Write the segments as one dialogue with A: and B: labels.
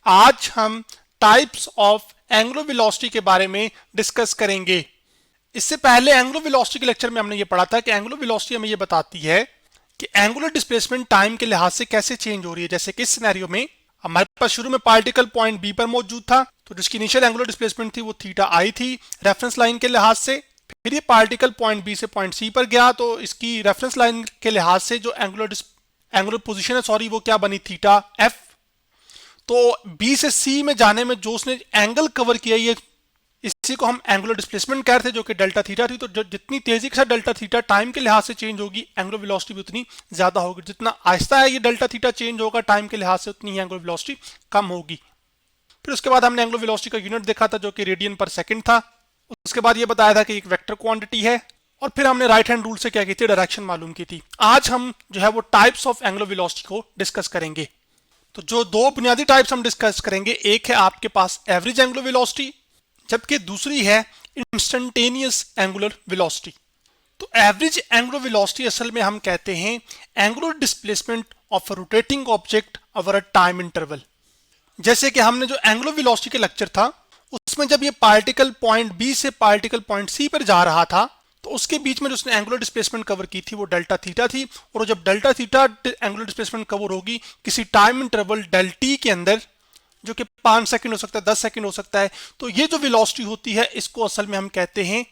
A: आज हम types of angular velocity के बारे में डिस्कस करेंगे। इससे पहले एंगुलर वेलोसिटी के लेक्चर में हमने ये पढ़ा था कि एंगुलर वेलोसिटी हमें ये बताती है कि एंगुलर डिस्प्लेसमेंट टाइम के लिहाज से कैसे चेंज हो रही है। जैसे कि इस सिनेरियो में हमारे पास शुरू में पार्टिकल पॉइंट बी पर मौजूद था, तो जिसकी इनिशियल एंगुलर डिस्प्लेसमेंट थी वो थीटा आई थी रेफरेंस लाइन के लिहाज से। फिर ये पार्टिकल पॉइंट बी से पॉइंट सी पर गया, तो इसकी रेफरेंस लाइन के लिहाज से जो एंगुलर पोजीशन है वो क्या बनी, थीटा एफ। तो बी से सी में जाने में जो उसने एंगल कवर किया, ये इसी को हम एंगुलर डिस्प्लेसमेंट कह रहे थे, जो कि डेल्टा थीटा थी। तो जितनी तेजी के साथ डेल्टा थीटा टाइम के लिहाज से चेंज होगी, एंगुलर वेलोसिटी भी उतनी ज्यादा होगी। जितना आहिस्ता है ये डेल्टा थीटा चेंज होगा टाइम के लिहाज से, उतनी ही एंगुलर वेलोसिटी कम होगी। फिर उसके बाद हमने एंगुलर वेलोसिटी का यूनिट देखा था, जो कि रेडियन पर सेकंड था। उसके बाद ये बताया था कि एक वेक्टर क्वांटिटी है, और फिर हमने राइट हैंड रूल से क्या की थी, डायरेक्शन मालूम की थी। आज हम जो है वो टाइप्स ऑफ एंगुलर वेलोसिटी को डिस्कस करेंगे। तो जो दो बुनियादी टाइप्स हम डिस्कस करेंगे, एक है आपके पास एवरेज एंगुलर वेलोसिटी, जबकि दूसरी है इंस्टेंटेनियस एंगुलर वेलोसिटी। तो एवरेज एंगुलर वेलोसिटी असल में हम कहते हैं angular displacement of a rotating object over a time interval. जैसे कि हमने जो एंगुलर वेलोसिटी के लेक्चर था, उसमें जब ये पार्टिकल पॉइंट बी से पार्टिकल पॉइंट सी पर जा रहा था, तो उसके बीच में जो उसने एंगुलर डिस्प्लेसमेंट कवर की थी वो डेल्टा थीटा थी। और जब delta theta angular displacement cover होगी किसी टाइम इंटरवल डेल टी के अंदर, जो कि 5 सेकंड हो सकता है, 10 सेकंड हो सकता है, तो ये जो वेलोसिटी होती है इसको असल में हम कहते हैं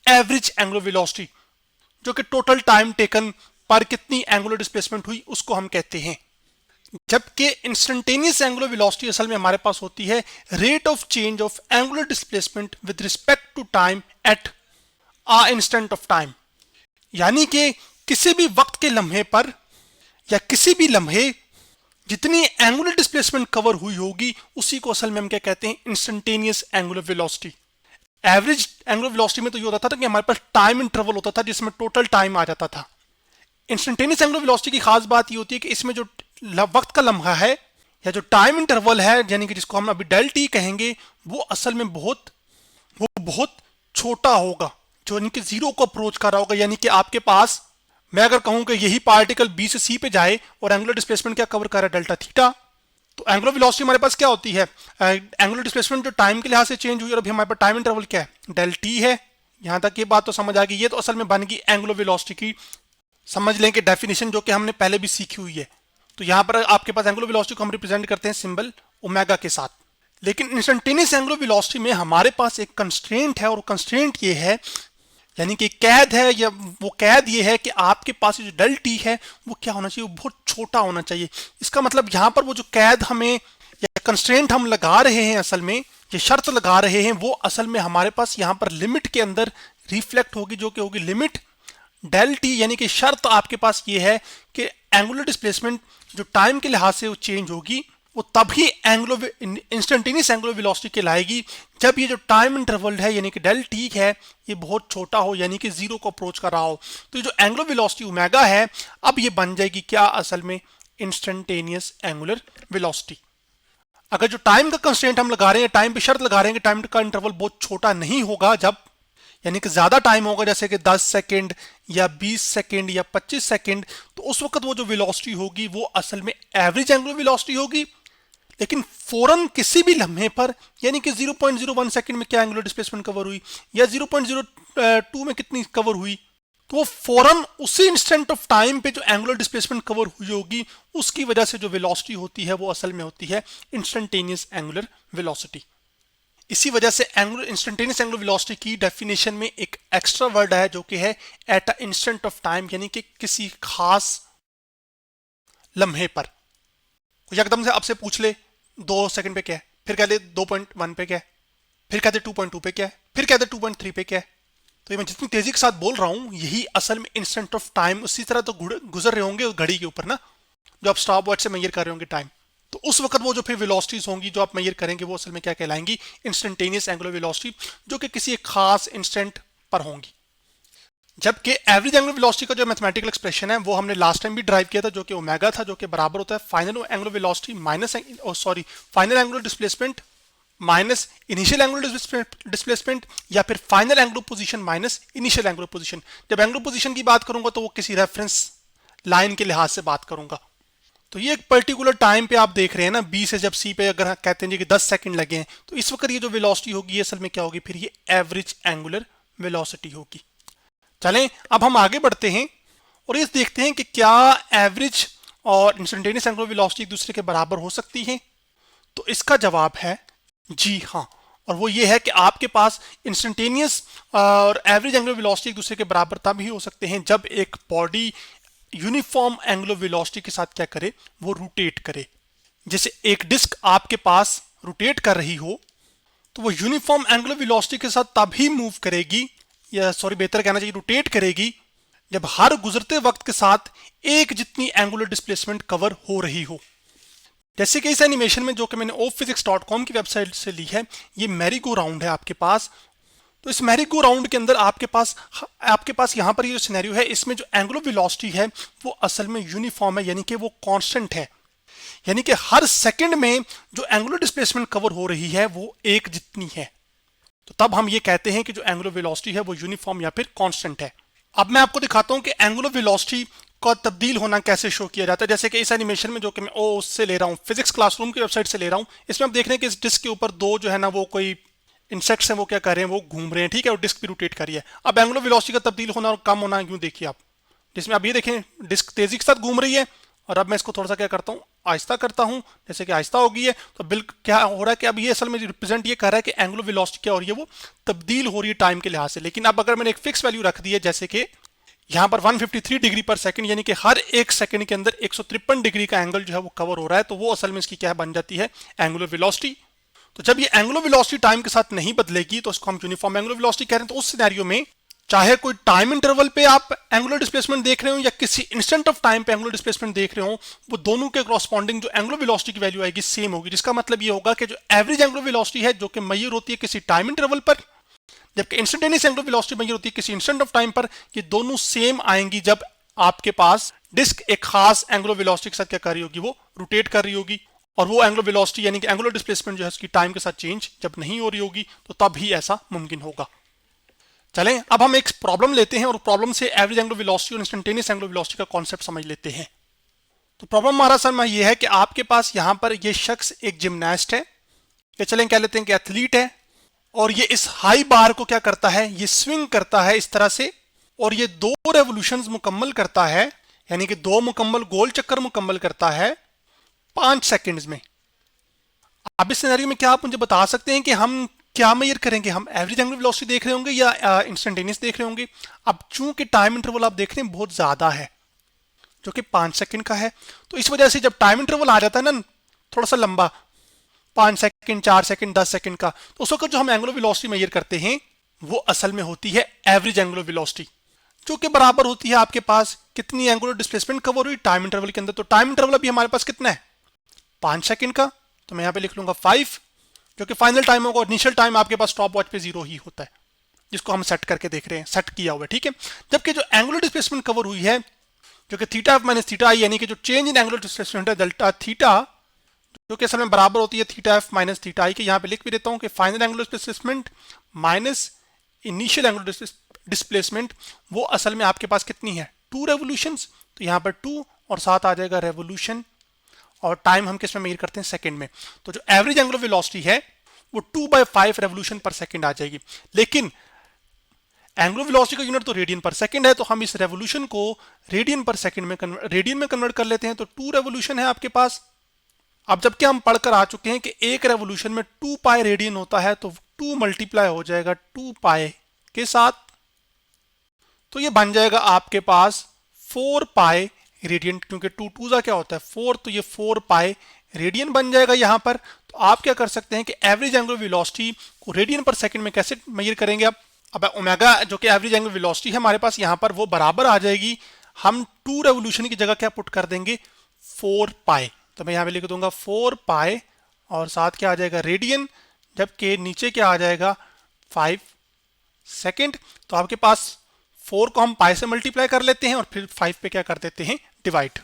A: एवरेज एंगुलर वेलोसिटी, जो कि टोटल टाइम टेकन पर कितनी एंगुलर डिस्प्लेसमेंट हुई उसको हम कहते हैं। जबकि इंस्टेंटेनियस एंगुलर वेलोसिटी असल में हमारे पास होती है rate of change of angular displacement with respect to time at a instant of time. यानी कि किसी भी वक्त के लम्हे पर या किसी भी लम्हे जितनी एंगुलर डिस्प्लेसमेंट कवर हुई होगी, उसी को असल में हम क्या कहते हैं, instantaneous angular velocity. Average angular velocity में तो ये होता था कि हमारे पास टाइम इंटरवल होता था जिसमें टोटल टाइम आ जाता था। इंस्टेंटेनियस एंगुलर वेलोसिटी की खास बात ये होती है कि इसमें जो वक्त का लम्हा है या जो टाइम इंटरवल है, यानी कि जिसको हम अभी डेल टी कहेंगे, वो असल में बहुत छोटा होगा, जो यानी कि जीरो को अप्रोच कर रहा होगा। यानी कि आपके पास, मैं अगर कहूं कि यही पार्टिकल बी से सी पे जाए और एंगुलर डिस्प्लेसमेंट क्या कवर कर रहा है, डेल्टा थीटा, तो एंगुलर वेलोसिटी हमारे पास क्या होती है, एंगुलर डिस्प्लेसमेंट जो टाइम के लिहाज से चेंज हुई, और अभी हमारे पास टाइम इंटरवल क्या है, डेल टी है। यहां तक ये बात तो समझ आ गई। ये तो असल में बन गई एंगुलर वेलोसिटी की, समझ लें कि डेफिनेशन, जो कि हमने पहले भी सीखी हुई है। तो यहां पर आपके पास एंगुलर वेलोसिटी को हम रिप्रेजेंट करते हैं सिंबल ओमेगा के साथ। लेकिन इंस्टेंटेनियस एंगुलर वेलोसिटी में हमारे पास एक कंस्ट्रेंट है, और कंस्ट्रेंट ये है, यानी कि कैद है, या वो कैद ये है कि आपके पास जो डेल टी है वो क्या होना चाहिए, वो बहुत छोटा होना चाहिए। इसका मतलब यहाँ पर वो जो कैद हमें या कंस्ट्रेंट हम लगा रहे हैं, असल में ये शर्त लगा रहे हैं, वो असल में हमारे पास यहाँ पर लिमिट के अंदर रिफ्लेक्ट होगी, जो कि होगी लिमिट डेल टी। यानी कि शर्त आपके पास ये है कि एंगुलर डिस्प्लेसमेंट जो टाइम के लिहाज से वो चेंज होगी, वो तभी एंगुलर इंस्टेंटेनियस एंगुलर वेलोसिटी कहलाएगी जब ये जो टाइम इंटरवल है, यानी कि डेल टी है, ये बहुत छोटा हो, यानी कि जीरो को अप्रोच कर रहा हो। तो ये जो एंगुलर वेलोसिटी ओमेगा है, अब ये बन जाएगी क्या, असल में इंस्टेंटेनियस एंगुलर वेलोसिटी। अगर जो टाइम का कंस्ट्रेंट हम लगा रहे हैं, टाइम पे शर्त लगा रहे हैं कि टाइम का इंटरवल बहुत छोटा नहीं होगा, जब यानी कि ज्यादा टाइम होगा, जैसे कि 10 सेकंड या 20 सेकंड या 25 सेकंड, तो उस वक्त वो जो वेलोसिटी होगी वो असल में एवरेज एंगुलर वेलोसिटी होगी। लेकिन फौरन किसी भी लम्हे पर, यानी कि 0.01 सेकंड में क्या एंगुलर डिस्प्लेसमेंट कवर हुई, या 0.02 में कितनी कवर हुई, तो वो फौरन उसी इंस्टेंट ऑफ टाइम पे जो एंगुलर डिस्प्लेसमेंट कवर हुई होगी, उसकी वजह से जो वेलोसिटी होती है वो असल में होती है इंस्टेंटेनियस एंगुलर वेलोसिटी। इसी वजह से एंगुलर इंस्टेंटेनियस एंगुलर वेलोसिटी की डेफिनेशन में एक एक्स्ट्रा वर्ड है, जो कि है eight a instant of time, यानी कि किसी खास लम्हे पर। एकदम से आपसे पूछ ले 2 सेकंड पे क्या है, फिर कह दे 2.1 पे क्या है, फिर कह दे 2.2 पे क्या है, फिर कह दे 2.3 पे क्या है, तो ये मैं जितनी तेजी के साथ बोल रहा हूं, यही असल में इंस्टेंट ऑफ टाइम। उसी तरह तो गुजर रहे होंगे उस घड़ी के ऊपर ना, जो आप स्टॉप वॉच से मेजर कर रहे होंगे टाइम, तो उस वक्त वो जो फिर वेलोसिटीज होंगी जो आप मेजर करेंगे, वो असल में क्या कहलाएंगी, इंस्टेंटेनियस एंगुलर वेलोसिटी, जो कि किसी एक खास इंस्टेंट पर होंगी। जबकि एवरेज एंगुलर वेलोसिटी का जो मैथमेटिकल एक्सप्रेशन है वो हमने लास्ट टाइम भी ड्राइव किया था, जो कि ओमेगा था, जो कि बराबर होता है final angular velocity minus final angular displacement minus initial angular displacement, या फिर final angular position minus initial angular position. जब एंगुलर पोजीशन की बात करूंगा तो वो किसी रेफरेंस लाइन के लिहाज से बात करूंगा। तो ये एक पर्टिकुलर टाइम पे आप देख रहे हैं ना, बी से जब सी पे अगर कहते हैं जी कि 10 सेकंड लगे हैं, तो इस वक्त ये जो वेलोसिटी होगी ये असल में क्या होगी, फिर ये एवरेज एंगुलर वेलोसिटी होगी। चलें अब हम आगे बढ़ते हैं और ये देखते हैं कि क्या एवरेज और इंस्टेंटेनियस एंगुलर वेलोसिटी एक दूसरे के बराबर हो सकती है। तो इसका जवाब है जी हाँ, और वो ये है कि आपके पास इंस्टेंटेनियस और एवरेज एंगुलर वेलोसिटी एक दूसरे के बराबर तब ही हो सकते हैं जब एक बॉडी यूनिफॉर्म एंगुलर वेलोसिटी के साथ क्या करे, वो रोटेट करे। जैसे एक डिस्क आपके पास रोटेट कर रही हो तो वो यूनिफॉर्म एंगुलर वेलोसिटी के साथ तभी मूव करेगी, या सॉरी बेहतर कहना चाहिए रोटेट करेगी, जब हर गुजरते वक्त के साथ एक जितनी एंगुलर डिस्प्लेसमेंट कवर हो रही हो। जैसे कि इस एनिमेशन में जो कि मैंने ophysics.com की वेबसाइट से ली है, ये मैरी गो राउंड है आपके पास। तो इस मैरी गो राउंड के अंदर आपके पास यहाँ पर ये जो सिनेरियो है, इसमें जो एंगुलर वेलोसिटी है वो असल में यूनिफॉर्म है, यानी कि वो कांस्टेंट है, यानी कि हर सेकंड में जो एंगुलर डिस्प्लेसमेंट कवर हो रही है वो एक जितनी है। तो तब हम ये कहते हैं कि जो एंगुलर वेलोसिटी है वो यूनिफॉर्म या फिर कांस्टेंट है। अब मैं आपको दिखाता हूं कि एंगुलर वेलोसिटी का तब्दील होना कैसे शो किया जाता है। जैसे कि इस एनिमेशन में जो कि मैं उससे ले रहा हूं, फिजिक्स क्लासरूम की वेबसाइट से ले रहा हूं, इसमें आप देख रहे हैं कि इस डिस्क के ऊपर दो जो है ना वो कोई इंसेक्ट्स हैं, वो क्या कर रहे हैं, वो घूम रहे हैं, ठीक है, और डिस्क भी रोटेट कर रही है। अब एंगुलर वेलोसिटी का तब्दील होना और कम होना यूं देखिए आप, जिसमें आप ये देखें डिस्क तेजी के साथ घूम रही है, और अब मैं इसको थोड़ा सा क्या करता हूँ, आहिस्ता करता हूँ, जैसे कि आहिस्ता हो गई है, तो बिल्कुल क्या हो रहा है कि अब ये असल में रिप्रेजेंट ये कर रहा है कि एंगुलर वेलोसिटी क्या हो रही है, वो तब्दील हो रही है टाइम के लिहाज से। लेकिन अब अगर मैंने एक फिक्स वैल्यू रख दी है, जैसे कि यहाँ पर 153 डिग्री पर सेकंड, यानी कि हर एक सेकंड के अंदर 153 डिग्री का एंगल जो है वो कवर हो रहा है, तो वो असल में इसकी क्या बन जाती है, एंगुलर वेलोसिटी। तो जब ये एंगुलर वेलोसिटी टाइम के साथ नहीं बदलेगी तो उसको हम यूनिफॉर्म एंगुलर वेलोसिटी कह रहे हैं। तो उस सिनेरियो में चाहे कोई टाइम इंटरवल पे आप एंगुलर डिस्प्लेसमेंट देख रहे हो या किसी इंस्टेंट ऑफ टाइम पे एंगुलर डिस्प्लेसमेंट देख रहे हो, वो दोनों के कॉरस्पॉन्डिंग जो एंगुलर वेलोसिटी की वैल्यू आएगी सेम होगी। जिसका मतलब ये होगा कि जो एवरेज एंगुलर वेलोसिटी है जो कि मेजर होती है किसी टाइम इंटरवल पर, जबकि इंस्टेंटेनियस एंगुलर वेलोसिटी मेजर होती है किसी इंस्टेंट ऑफ टाइम पर, ये दोनों सेम आएंगी जब आपके पास डिस्क एक खास एंगुलर वेलोसिटी के साथ क्या कर रही होगी, वो रोटेट कर रही होगी। और वो एंगुलर वेलोसिटी यानी कि एंगुलर डिस्प्लेसमेंट जो है उसकी टाइम के साथ चेंज जब नहीं हो रही होगी, तो तब ही ऐसा मुमकिन होगा। चलें अब हम एक प्रॉब्लम लेते हैं और प्रॉब्लम से एवरेज एंगुलर वेलोसिटी और इंस्टेंटेनियस एंगुलर वेलोसिटी का कॉन्सेप्ट समझ लेते हैं। तो प्रॉब्लम हमारा सर में ये है कि आपके पास यहाँ पर ये शख्स एक जिम्नास्ट है, या चलें कह लेते हैं कि एथलीट है, और ये इस हाई बार को क्या करता है, ये स्विंग करता है इस तरह से, और ये 2 रेवोल्यूशंस मुकम्मल करता है, यानी कि 2 मुकम्मल गोल चक्कर मुकम्मल करता है 5 सेकंड्स में। अब इस सिनेरियो में क्या आप मुझे बता सकते हैं कि हम क्या मेजर करेंगे, हम एवरेज एंगुलर वेलोसिटी देख रहे होंगे या इंस्टेंटेनियस देख रहे होंगे। अब चूंकि टाइम इंटरवल आप देख रहे हैं बहुत ज्यादा है, जो कि 5 सेकंड का है, तो इस वजह से जब टाइम इंटरवल आ जाता है ना थोड़ा सा लंबा, 5 सेकंड, 4 सेकंड, 10 सेकंड का, तो उस वक्त जो हम एंगुलर वेलोसिटी मेजर करते हैं वो असल में होती है एवरेज एंगुलर वेलोसिटी, जो कि बराबर होती है आपके पास कितनी एंगुलर डिस्प्लेसमेंट कवर हुई टाइम इंटरवल के अंदर। तो टाइम इंटरवल अभी हमारे पास कितना है, 5 सेकंड का, तो मैं यहाँ पे लिख लूंगा 5, जो कि फाइनल टाइम होगा। इनिशियल टाइम आपके पास स्टॉप वॉच पे 0 ही होता है, जिसको हम सेट करके देख रहे हैं, सेट किया हुआ है, ठीक है। जबकि जो एंगुलर डिस्प्लेसमेंट कवर हुई है जो कि थीटा एफ माइनस थीटा आई, यानी कि जो चेंज इन एंगुलर डिस्प्लेसमेंट है डेल्टा थीटा, जो कि असल में बराबर होती है थीटा एफ माइनस थीटा आई के। यहाँ पे लिख भी देता हूँ कि final angular displacement minus initial angular displacement, वो असल में आपके पास कितनी है, 2 रेवोल्यूशंस। तो यहाँ पर 2 और साथ आ जाएगा रेवोल्यूशन, और टाइम हम किस में मेजर करते हैं, सेकंड में। तो जो एवरेज एंगुलर वेलोसिटी है वो 2/5 रेवोल्यूशन पर सेकंड आ जाएगी। लेकिन एंगुलर वेलोसिटी का यूनिट तो रेडियन पर सेकंड है, तो हम इस रेवोल्यूशन को रेडियन पर सेकंड में रेडियन में कन्वर्ट कर लेते हैं। तो 2 रेवोल्यूशन है आपके पास। अब जबकि हम पढ़कर आ चुके हैं कि एक रेवोल्यूशन में 2 पाई रेडियन होता है, तो 2 मल्टीप्लाई हो जाएगा 2 पाई के साथ, तो ये बन जाएगा आपके पास 4 पाई रेडियन, क्योंकि 2 2 का क्या होता है 4, तो ये 4 पाई रेडियन बन जाएगा यहाँ पर। तो आप क्या कर सकते हैं कि एवरेज एंगुलर वेलोसिटी को रेडियन पर सेकंड में कैसे मेजर करेंगे आप। अब ओमेगा जो कि एवरेज एंगुलर वेलोसिटी है हमारे पास यहाँ पर, वो बराबर आ जाएगी, हम 2 रेवोल्यूशन की जगह क्या पुट कर देंगे 4 पाई। तो मैं यहाँ पे लिख दूंगा 4 पाई और साथ क्या आ जाएगा रेडियन, जबकि नीचे क्या आ जाएगा 5 सेकंड। तो आपके पास 4 को हम पाई से मल्टीप्लाई कर लेते हैं और फिर 5 पे क्या कर देते हैं डिवाइड।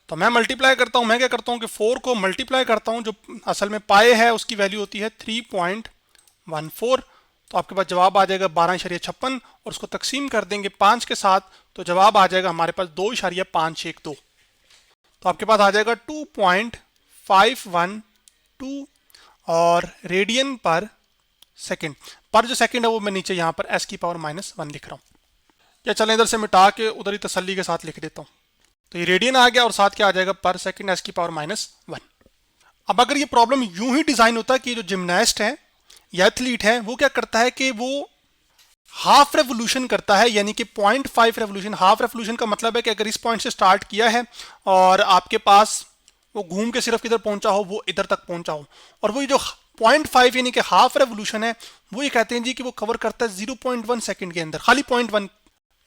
A: तो मैं मल्टीप्लाई करता हूं, मैं क्या करता हूं कि 4 को मल्टीप्लाई करता हूं, जो असल में पाई है उसकी वैल्यू होती है 3.14। तो आपके पास जवाब आ जाएगा 12.56 और उसको तकसीम कर देंगे 5 के साथ, तो जवाब आ जाएगा हमारे पास 2.512। तो तो आपके पास आ जाएगा 2.512 और रेडियन पर सेकेंड। पर जो सेकेंड है वो मैं नीचे यहाँ पर एस की पावर -1 लिख रहा हूँ। या चलें इधर से मिटा के उधर ही तसल्ली के साथ लिख देता हूँ। तो ये रेडियन आ गया और साथ क्या आ जाएगा पर सेकेंड एस की पावर -1। अब अगर ये प्रॉब्लम यूं ही डिजाइन होता कि जो जिम्नास्ट है या एथलीट है वो क्या करता है कि वो हाफ रेवोल्यूशन करता है, यानी कि 0.5 रेवोल्यूशन। हाफ रेवोल्यूशन का मतलब है कि अगर इस पॉइंट से स्टार्ट किया है और आपके पास वो घूम के सिर्फ इधर पहुंचा हो, वो इधर तक पहुंचा हो, और वो जो 0.5 यानी कि हाफ रेवोल्यूशन है वो ये कहते हैं जी कि वो कवर करता है 0.1 सेकंड के अंदर। खाली 0.1,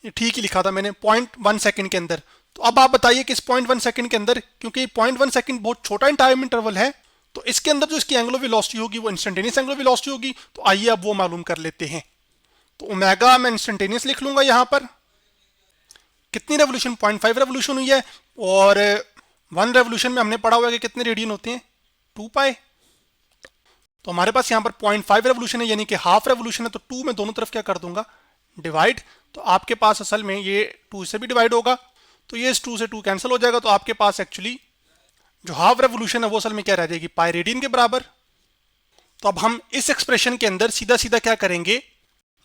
A: ठीक ही लिखा था मैंने, 0.1 सेकंड के अंदर। तो अब आप बताइए कि इस 0.1 सेकंड के अंदर, क्योंकि 0.1 सेकंड बहुत छोटा टाइम इंटरवल है, तो इसके अंदर जो इसकी एंगुलर वेलोसिटी होगी वो इंस्टेंटेनियस एंगुलर वेलोसिटी होगी। तो आइए अब वो मालूम कर लेते हैं। तो ओमेगा मैं इंस्टेंटेनियस लिख लूंगा यहां पर। कितनी रेवोल्यूशन? 0.5 रेवोल्यूशन हुई है, और 1 रेवोल्यूशन में हमने पढ़ा हुआ है कि कितने रेडियन होते हैं, 2 पाई। तो हमारे पास यहाँ पर 0.5 रेवोल्यूशन है, यानी कि हाफ रेवोल्यूशन है, तो 2 में दोनों तरफ क्या कर दूंगा, डिवाइड। तो आपके पास असल में ये 2 से भी डिवाइड होगा, तो ये इस 2 से 2 कैंसिल हो जाएगा। तो आपके पास एक्चुअली जो हाफ रेवोल्यूशन है वो असल में क्या रह जाएगी, पाई रेडियन के बराबर। तो अब हम इस एक्सप्रेशन के अंदर सीधा सीधा क्या करेंगे,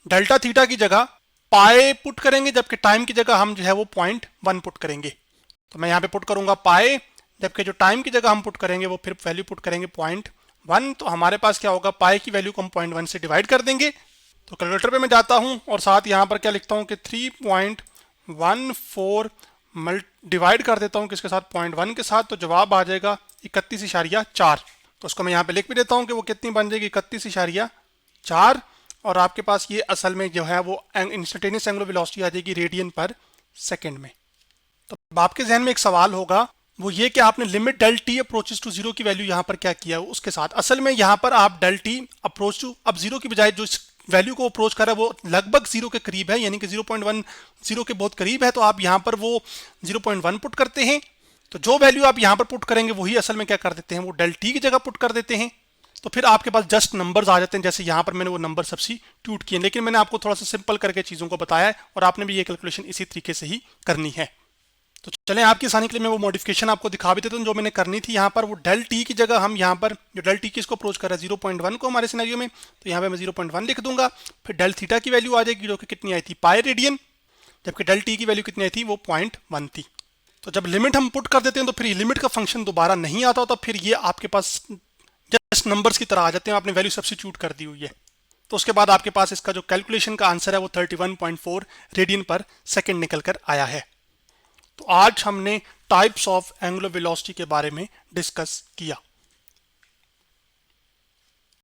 A: डेल्टा थीटा की जगह पाई पुट करेंगे, जबकि टाइम की जगह हम जो है वो 0.1 पुट करेंगे। तो मैं यहाँ पे पुट करूंगा पाई, जबकि जो टाइम की जगह हम पुट करेंगे वो फिर वैल्यू पुट करेंगे 0.1। तो हमारे पास क्या होगा, पाई की वैल्यू को हम 0.1 से डिवाइड कर देंगे। तो कैलकुलेटर पे मैं जाता हूं और साथ यहाँ पर क्या लिखता हूँ कि 3.14 डिवाइड कर देता हूँ किसके साथ, 0.1 के साथ। तो जवाब आ जाएगा 31.4। तो उसको मैं यहाँ पे लिख भी देता हूँ कि वो कितनी बन जाएगी, 31.4। और आपके पास ये असल में जो है वो इंस्टेंटेनियस एंगुलर वेलोसिटी आ जाएगी रेडियन पर सेकेंड में। तो अब आपके जहन में एक सवाल होगा, वो ये कि आपने limit delta T approaches to zero की वैल्यू यहाँ पर क्या किया उसके साथ। असल में यहाँ पर आप डेल टी अप्रोच टू, अब जीरो की बजाय जो वैल्यू को अप्रोच कर रहा है वो लगभग जीरो के करीब है, यानी कि 0.10 के बहुत करीब है। तो आप यहाँ पर वो 0.1 पुट करते हैं। तो जो वैल्यू आप यहाँ पर पुट करेंगे वही असल में क्या कर देते हैं, वो डेल टी की जगह पुट कर देते हैं। तो फिर आपके पास जस्ट नंबर्स आ जाते हैं, जैसे यहाँ पर मैंने वो नंबर सब्स्टिट्यूट किए। लेकिन मैंने आपको थोड़ा सा सिंपल करके चीज़ों को बताया है, और आपने भी ये कैलकुलेशन इसी तरीके से ही करनी है। तो चलें आपकी आसानी के लिए मैं वो मॉडिफिकेशन आपको दिखा भी देता हूँ जो मैंने करनी थी। यहाँ पर वो डेल टी की जगह हम यहाँ पर जो डेल टी की इसको अप्रोच कर रहा है 0.1 को हमारे सिनेरियो में, तो यहाँ पे मैं 0.1 लिख दूंगा। फिर डेल थीटा की वैल्यू आ जाएगी जो कि कितनी आई थी, पाई रेडियन, जबकि डेल टी की वैल्यू कितनी आई थी, वो 0.1 थी। तो जब लिमिट हम पुट कर देते हैं तो फिर लिमिट का फंक्शन दोबारा नहीं आता होता, फिर ये आपके पास जस्ट नंबर्स की तरह आ जाते हैं, आपने वैल्यू सब्स्टिट्यूट कर दी हुई है। तो उसके बाद आपके पास इसका जो कैलकुलेशन का आंसर है वो 31.4 रेडियन पर सेकेंड निकल कर आया है। तो आज हमने टाइप्स ऑफ एंगुलर वेलोसिटी के बारे में डिस्कस किया।